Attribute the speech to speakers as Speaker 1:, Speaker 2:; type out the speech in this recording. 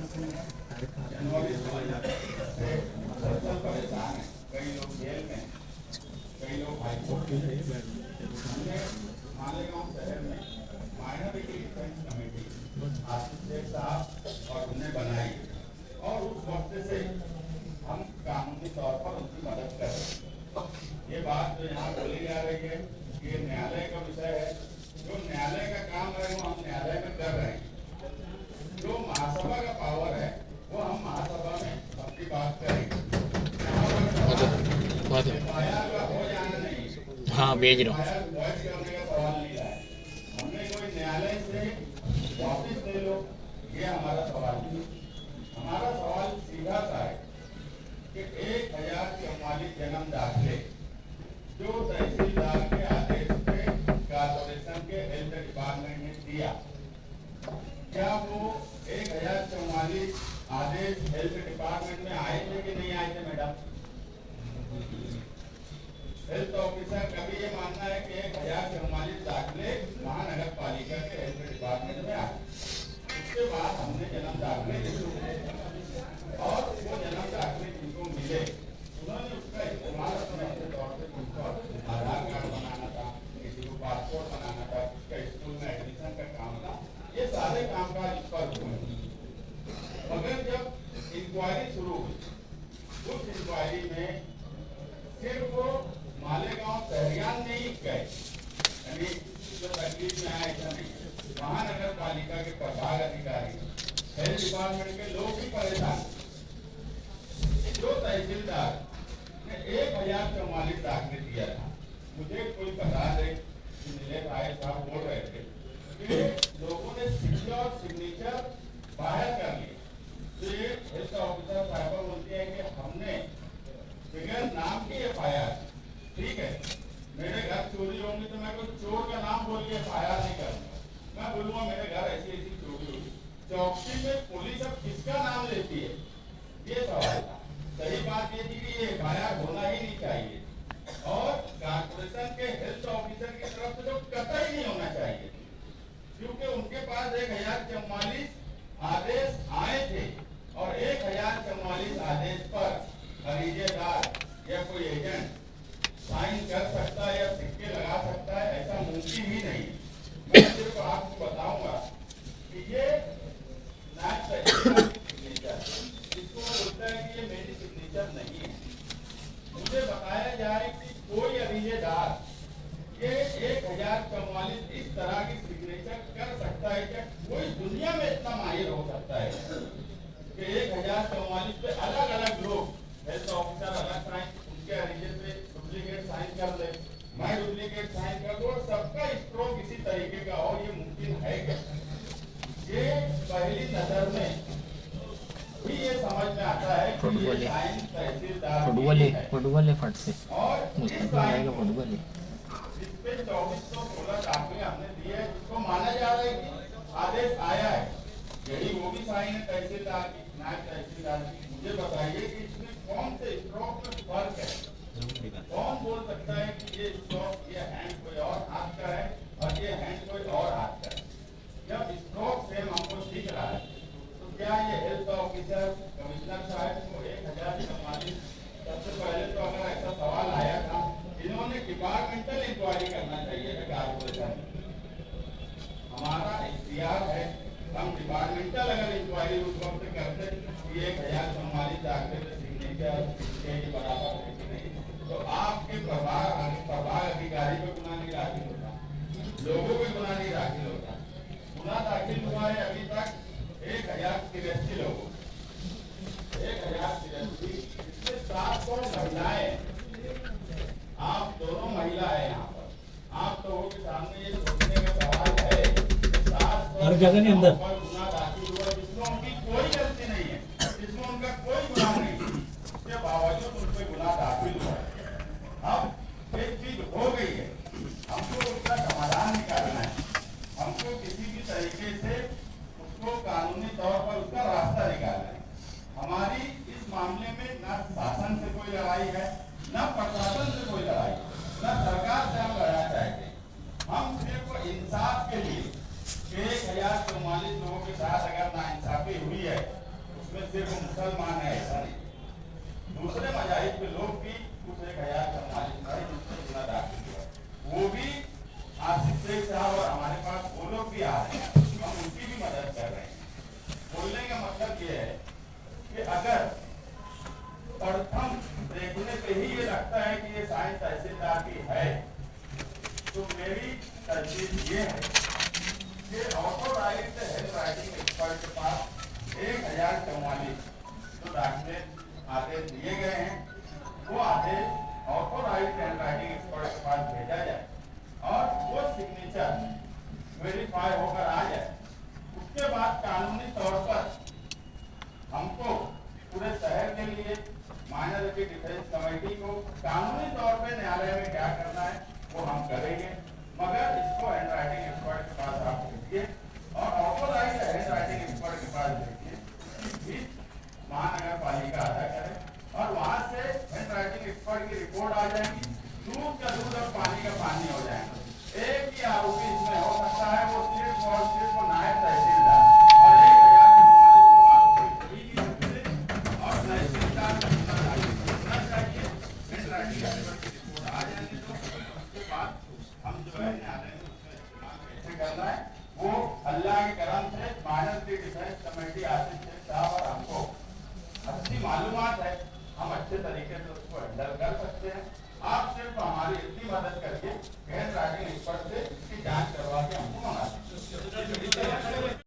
Speaker 1: जनवरी 2023 से मुसलसल परेशान है। कई लोग जेल में, कई लोग हाईकोर्ट में। हमने मालेगांव शहर में माइनॉरिटी डिफेंस कमेटी आशीष शेख साहब और हमने बनाई और उस वक्त से हम कानूनी तौर पर उनकी मदद कर रहे हैं। ये बात जो यहाँ बोली जा रही है ये न्यायालय का विषय है। जो न्यायालय का काम है वो हम न्यायालय में कर रहे हैं। जो महासभा का पावर है वो हम महासभा में अपनी बात करेंगे। हो जाना नहीं,
Speaker 2: हाँ भेज रहा हूँ।
Speaker 1: वॉइस करने का सवाल नहीं है। हमने कोई न्यायालय से वापिस ले लो ये हमारा सवाल नहीं। हमारा सवाल सीधा सा है कि 1044 जन्म दाखिले जो तहसीलदार के आदेश पे कॉर्पोरेशन के हेल्थ डिपार्टमेंट ने दिया, क्या वो 1044 आदेश हेल्थ डिपार्टमेंट में आए थे कि नहीं आए थे मैडम? हेल्थ ऑफिसर कभी ये मानना है कि 1044 दाखिले महानगर पालिका के हेल्थ डिपार्टमेंट में आए। उसके बाद हमने जन्म दाखिले और वो जन्म दाखिले जिनको मिले उन्होंने उसका इस्तेमाल अपने तौर पे उनको आधार कार्ड बनाना था, किसी को पासपोर्ट बनाना था, किसका स्कूल में एडमिशन का काम था, ये सारे कामकाज इस पर हुए। मगर जब इंक्वायरी शुरू हुई उस इंक्वायरी में सिर्फ मालेगांव शहरियान नहीं गए, यानी जो तकलीफ में आया ऐसा नहीं, महानगर पालिका के प्रभाग अधिकारी हेल्थ डिपार्टमेंट के लोग भी परेशान। जो तहसीलदार ने 1044 दाखिले दिया था, मुझे कोई बता दे कि नीलेश आए साहब बोल रहे थे कि लोगों ने सिग्नेचर बाहर कर लिए। तो ये हेल्थ ऑफिसर साहब बोलते हैं कि हमने बगैर नाम की FIR, ठीक है, मेरे घर चोरी होंगी तो मैं कोई चोर का नाम बोल के FIR नहीं करूंगा। मैं बोलूंगा मेरे घर ऐसी ऐसी चोरी हुई। चौकसी में पुलिस अब किसका नाम लेती है ये सवाल था। सही बात ये थी कि ये FIR होना ही नहीं चाहिए और कॉर्पोरेशन के हेल्थ ऑफिसर की तरफ से तो कतई नहीं होना चाहिए, क्योंकि उनके पास 1044 आदेश आए थे और 1044 आदेश पर खरीदेदार या कोई एजेंट साइन कर सकता है या सिक्के लगा सकता है, ऐसा मुमकिन ही नहीं। मैं सिर्फ आपको बताऊंगा कि ये सिग्नेचर जिसको बोलता है कि ये मेरी सिग्नेचर नहीं है। मुझे बताया जाए कि कोई अभिलेखदार ये 1044 इस तरह की सिग्नेचर कर सकता है क्या? कोई दुनिया में इतना माहिर हो सकता है कि 1044 पे अलग अलग लोग हेल्थ ऑफिसर अलग साइन, उनके अरिजन पे डुप्लीकेट साइन कर ले, मैं डुप्लीकेट साइन कर दूं और सबका स्ट्रोक इसी तरीके का हो, ये मुमकिन है क्या? ये पहली नजर में भी ये समझ में आता है कि ये साइन तहसीलदार
Speaker 2: फुटबॉल है फट से
Speaker 1: और
Speaker 2: मुस्तफा आएगा फुटबॉल है।
Speaker 1: इस पे 2416 दाखिले हमने दिए हैं, जिसको माना जा रहा है कि आदेश आया है, यही वो भी साइन है तहसीलदार की, नायब तहसीलदार की। मुझे बताइए कि इसमें कौन से स्ट्रोक में फर्क है? कौन बोल सकता है कि ये स्ट्रोक, ये हैंड कोई और हाथ का है और ये हैंड कोई और हाथ का है? जब स्ट्रोक सेम हमको दिख रहा है तो क्या ये हेल्थ ऑफिसर कमिश्नर साहब को 1044? सबसे पहले तो अगर ऐसा सवाल आया था, इन्होंने डिपार्टमेंटल इंक्वायरी करना चाहिए था कॉर्पोरेशन। हमारा इख्तियार है, हम डिपार्टमेंटल अगर इंक्वायरी उस वक्त करते कि 1044 दाखिले सिग्नेचर के बराबर है कि नहीं, तो आपके प्रभाग अधिकारी को गुना नहीं दाखिल होता, लोगों को गुना नहीं दाखिल होता। गुना दाखिल हुआ है अभी तक 1083 लोगों, 1083, इसमें 700 महिलाएं। आप दोनों महिला है यहाँ पर, आप लोगों के सामने ये सोचने का सवाल है 700 पर गुना दाखिल हुआ जिसमें उनकी कोई गलती नहीं है, जिसमें उनका कोई गुनाह नहीं है, उसके बावजूद उन पर गुनाह दाखिल हुआ है। अब एक चीज हो गई है, हमको उसका समाधान निकालना है, हमको किसी भी तरीके से उसको कानूनी तौर पर उसका रास्ता निकालना है। हमारी इस मामले में न शासन से कोई लड़ाई है, न प्रशासन से कोई लड़ाई, न सरकार से हम लड़ना चाहते। हम सिर्फ इंसाफ के लिए 1044 लोगों के साथ अगर नाइंसाफी हुई है सिर्फ मुसलमान है ऐसा नहीं, दूसरे मजाहिब के लोग भी उस 1044 जिससे गुना दाखिल हुआ, वो भी आसिफ शेख साहब और हमारे पास वो लोग भी आ रहे हैं, हम उनकी भी मदद कर रहे हैं। बोलने का मतलब ये है कि अगर प्रथम देखने पे ही ये लगता है कि ये साइंस तहसीलदार की है, तो मेरी तरजीह ये है कि ऑथोराइज्ड हैंड राइटिंग एक्सपर्ट के पास 1044 जो दाखिले आदेश दिए गए हैं, वो आदेश ऑथोराइज्ड हैंड राइटिंग एक्सपर्ट के पास भेजा जाए और वो सिग्नेचर वेरीफाई होकर आ जाए। उसके बाद कानूनी तौर पर हमको पूरे शहर के लिए माइनॉरिटी डिफेंस कमेटी को कानूनी तौर पे न्यायालय में क्या करना है वो हम करेंगे, मगर इसको हैंड राइटिंग एक्सपर्ट के पास आप भेजिए और ऑथोराइज्ड हैंड राइटिंग एक्सपर्ट के पास भेजिए, महानगर पालिका अदा करे और वहां से हैंड राइटिंग एक्सपर्ट की रिपोर्ट आ जाएगी, दूध का दूध और पानी का पानी हो जाएगा। एक ही आरोपी इसमें हो सकता है, वो सिर्फ और सिर्फ नायब तहसीलदार, और 1044 लोग आरोपी कोई नहीं सकते और तहसीलदार को होना चाहिए। हैंड राइटिंग एक्सपर्ट की रिपोर्ट आ जाएगी तो उसके बाद हम जो है न्यायालय में उसका इस्तेमाल कैसे करना है वो अल्लाह के करम से minority defence committee Asif Shaikh साहब और हमको अच्छी मालूमात है, हम अच्छे तरीके से उसको हैंडल कर